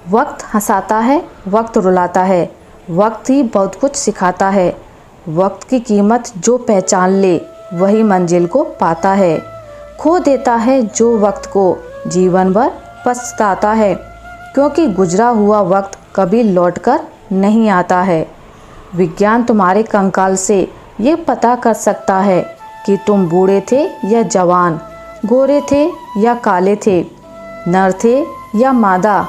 वक्त हंसाता है, वक्त रुलाता है, वक्त ही बहुत कुछ सिखाता है। वक्त की कीमत जो पहचान ले वही मंजिल को पाता है। खो देता है जो वक्त को जीवन भर पछताता है, क्योंकि गुजरा हुआ वक्त कभी लौटकर नहीं आता है। विज्ञान तुम्हारे कंकाल से ये पता कर सकता है कि तुम बूढ़े थे या जवान, गोरे थे या काले थे, नर थे या मादा,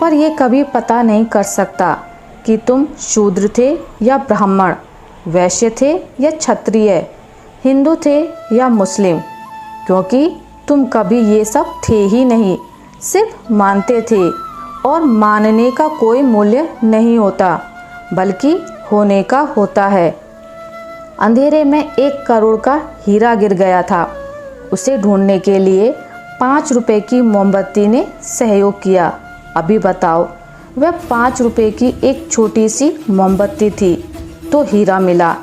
पर यह कभी पता नहीं कर सकता कि तुम शूद्र थे या ब्राह्मण, वैश्य थे या क्षत्रिय, हिंदू थे या मुस्लिम, क्योंकि तुम कभी ये सब थे ही नहीं, सिर्फ मानते थे। और मानने का कोई मूल्य नहीं होता, बल्कि होने का होता है। अंधेरे में 1 करोड़ का हीरा गिर गया था। उसे ढूंढने के लिए 5 रुपए की मोमबत्ती ने सहयोग किया। अभी बताओ, वह 5 रुपए की एक छोटी सी मोमबत्ती थी तो हीरा मिला।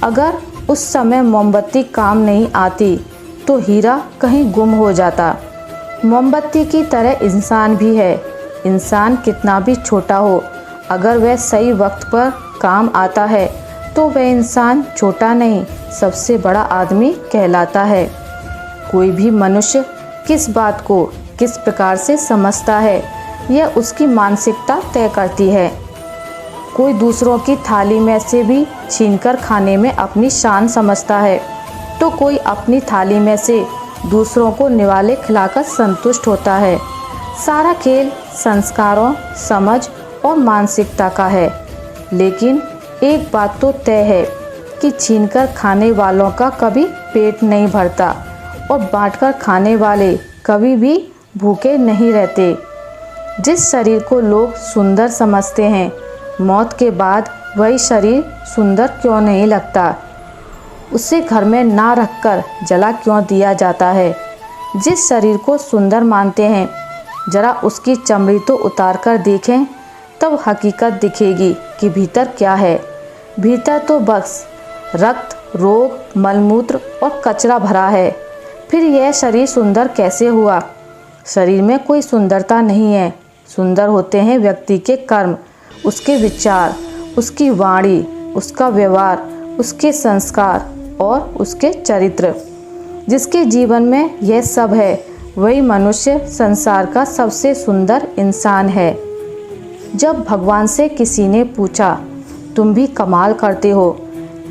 अगर उस समय मोमबत्ती काम नहीं आती तो हीरा कहीं गुम हो जाता। मोमबत्ती की तरह इंसान भी है। इंसान कितना भी छोटा हो, अगर वह सही वक्त पर काम आता है तो वह इंसान छोटा नहीं, सबसे बड़ा आदमी कहलाता है। कोई भी मनुष्य किस बात को किस प्रकार से समझता है, यह उसकी मानसिकता तय करती है। कोई दूसरों की थाली में से भी छीनकर खाने में अपनी शान समझता है, तो कोई अपनी थाली में से दूसरों को निवाले खिलाकर संतुष्ट होता है। सारा खेल संस्कारों, समझ और मानसिकता का है। लेकिन एक बात तो तय है कि छीनकर खाने वालों का कभी पेट नहीं भरता और बांटकर खाने वाले कभी भी भूखे नहीं रहते। जिस शरीर को लोग सुंदर समझते हैं, मौत के बाद वही शरीर सुंदर क्यों नहीं लगता? उसे घर में ना रखकर जला क्यों दिया जाता है? जिस शरीर को सुंदर मानते हैं, जरा उसकी चमड़ी तो उतार कर देखें, तब हकीकत दिखेगी कि भीतर क्या है। भीतर तो बस रक्त, रोग, मलमूत्र और कचरा भरा है। फिर यह शरीर सुंदर कैसे हुआ? शरीर में कोई सुंदरता नहीं है। सुंदर होते हैं व्यक्ति के कर्म, उसके विचार, उसकी वाणी, उसका व्यवहार, उसके संस्कार और उसके चरित्र। जिसके जीवन में यह सब है, वही मनुष्य संसार का सबसे सुंदर इंसान है। जब भगवान से किसी ने पूछा, तुम भी कमाल करते हो,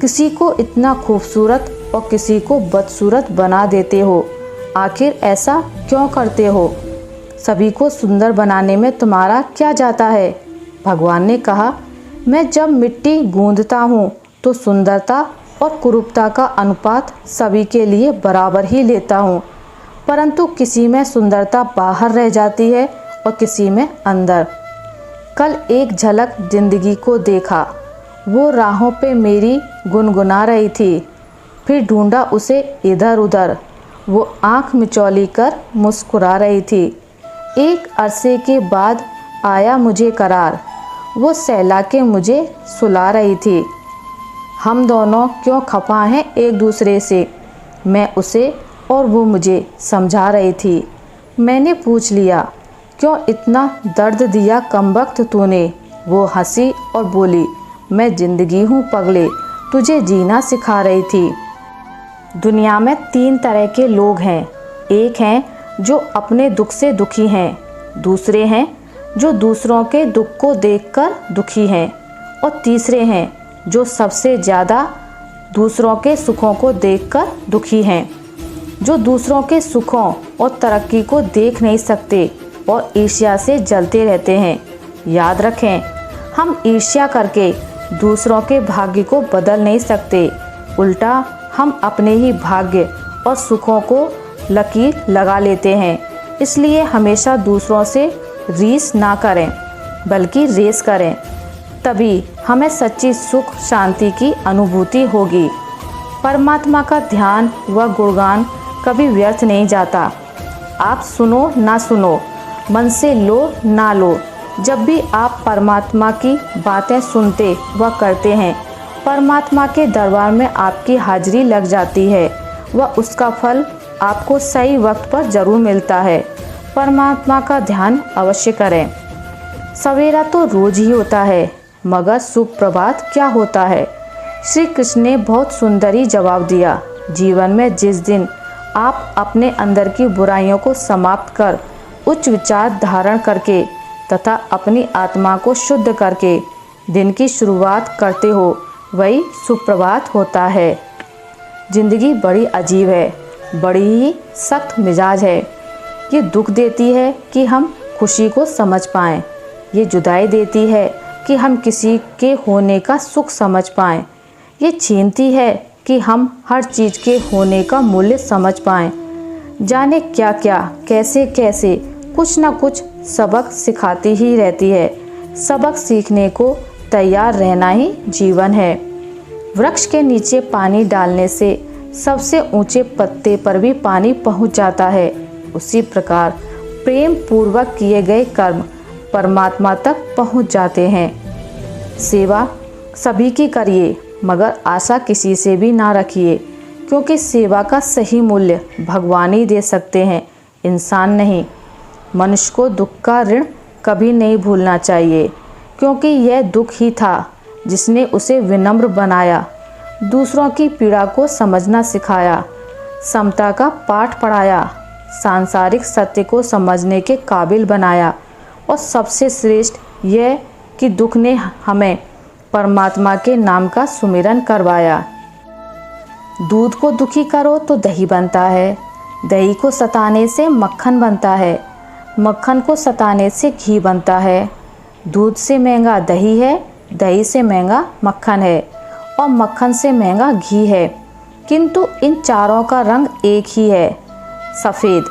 किसी को इतना खूबसूरत और किसी को बदसूरत बना देते हो, आखिर ऐसा क्यों करते हो? सभी को सुंदर बनाने में तुम्हारा क्या जाता है? भगवान ने कहा, मैं जब मिट्टी गूंदता हूँ तो सुंदरता और कुरूपता का अनुपात सभी के लिए बराबर ही लेता हूँ, परंतु किसी में सुंदरता बाहर रह जाती है और किसी में अंदर। कल एक झलक जिंदगी को देखा, वो राहों पे मेरी गुनगुना रही थी। फिर ढूंढा उसे इधर उधर, वो आँख मिचौली कर मुस्कुरा रही थी। एक अरसे के बाद आया मुझे करार, वो सहला के मुझे सुला रही थी। हम दोनों क्यों खफा हैं एक दूसरे से, मैं उसे और वो मुझे समझा रही थी। मैंने पूछ लिया, क्यों इतना दर्द दिया कमबख्त तूने? वो हंसी और बोली, मैं जिंदगी हूँ पगले, तुझे जीना सिखा रही थी। दुनिया में 3 तरह के लोग हैं। एक हैं जो अपने दुख से दुखी हैं, दूसरे हैं जो दूसरों के दुख को देखकर दुखी हैं, और तीसरे हैं जो सबसे ज़्यादा दूसरों के सुखों को देखकर दुखी हैं, जो दूसरों के सुखों और तरक्की को देख नहीं सकते और ईर्ष्या से जलते रहते हैं। याद रखें, हम ईर्ष्या करके दूसरों के भाग्य को बदल नहीं सकते, उल्टा हम अपने ही भाग्य और सुखों को लकीर लगा लेते हैं। इसलिए हमेशा दूसरों से रीस ना करें, बल्कि रेस करें, तभी हमें सच्ची सुख शांति की अनुभूति होगी। परमात्मा का ध्यान व गुणगान कभी व्यर्थ नहीं जाता। आप सुनो ना सुनो, मन से लो ना लो, जब भी आप परमात्मा की बातें सुनते व करते हैं, परमात्मा के दरबार में आपकी हाजिरी लग जाती है व उसका फल आपको सही वक्त पर जरूर मिलता है। परमात्मा का ध्यान अवश्य करें। सवेरा तो रोज ही होता है, मगर सुप्रभात क्या होता है? श्री कृष्ण ने बहुत सुंदर ही जवाब दिया। जीवन में जिस दिन आप अपने अंदर की बुराइयों को समाप्त कर उच्च विचार धारण करके तथा अपनी आत्मा को शुद्ध करके दिन की शुरुआत करते हो, वही सुप्रभात होता है। जिंदगी बड़ी अजीब है, बड़ी ही सख्त मिजाज है। ये दुख देती है कि हम खुशी को समझ पाएँ, ये जुदाई देती है कि हम किसी के होने का सुख समझ पाएँ, ये छीनती है कि हम हर चीज़ के होने का मूल्य समझ पाएँ। जाने क्या क्या, कैसे कैसे, कुछ ना कुछ सबक सिखाती ही रहती है। सबक सीखने को तैयार रहना ही जीवन है। वृक्ष के नीचे पानी डालने से सबसे ऊंचे पत्ते पर भी पानी पहुंच जाता है। उसी प्रकार प्रेम पूर्वक किए गए कर्म परमात्मा तक पहुंच जाते हैं। सेवा सभी की करिए, मगर आशा किसी से भी ना रखिए, क्योंकि सेवा का सही मूल्य भगवान ही दे सकते हैं, इंसान नहीं। मनुष्य को दुख का ऋण कभी नहीं भूलना चाहिए, क्योंकि यह दुख ही था जिसने उसे विनम्र बनाया, दूसरों की पीड़ा को समझना सिखाया, समता का पाठ पढ़ाया, सांसारिक सत्य को समझने के काबिल बनाया, और सबसे श्रेष्ठ यह कि दुख ने हमें परमात्मा के नाम का सुमिरन करवाया। दूध को दुखी करो तो दही बनता है, दही को सताने से मक्खन बनता है, मक्खन को सताने से घी बनता है। दूध से महंगा दही है, दही से महंगा मक्खन है, और मक्खन से महंगा घी है, किंतु इन चारों का रंग एक ही है, सफ़ेद।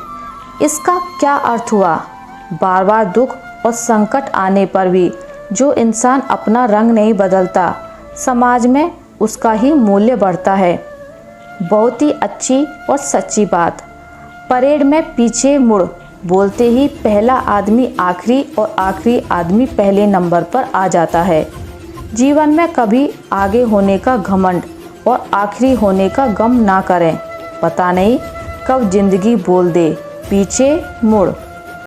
इसका क्या अर्थ हुआ? बार बार दुख और संकट आने पर भी जो इंसान अपना रंग नहीं बदलता, समाज में उसका ही मूल्य बढ़ता है। बहुत ही अच्छी और सच्ची बात। परेड में पीछे मुड़ बोलते ही पहला आदमी आखिरी और आखिरी आदमी पहले नंबर पर आ जाता है। जीवन में कभी आगे होने का घमंड और आखिरी होने का गम ना करें। पता नहीं कब जिंदगी बोल दे, पीछे मुड़।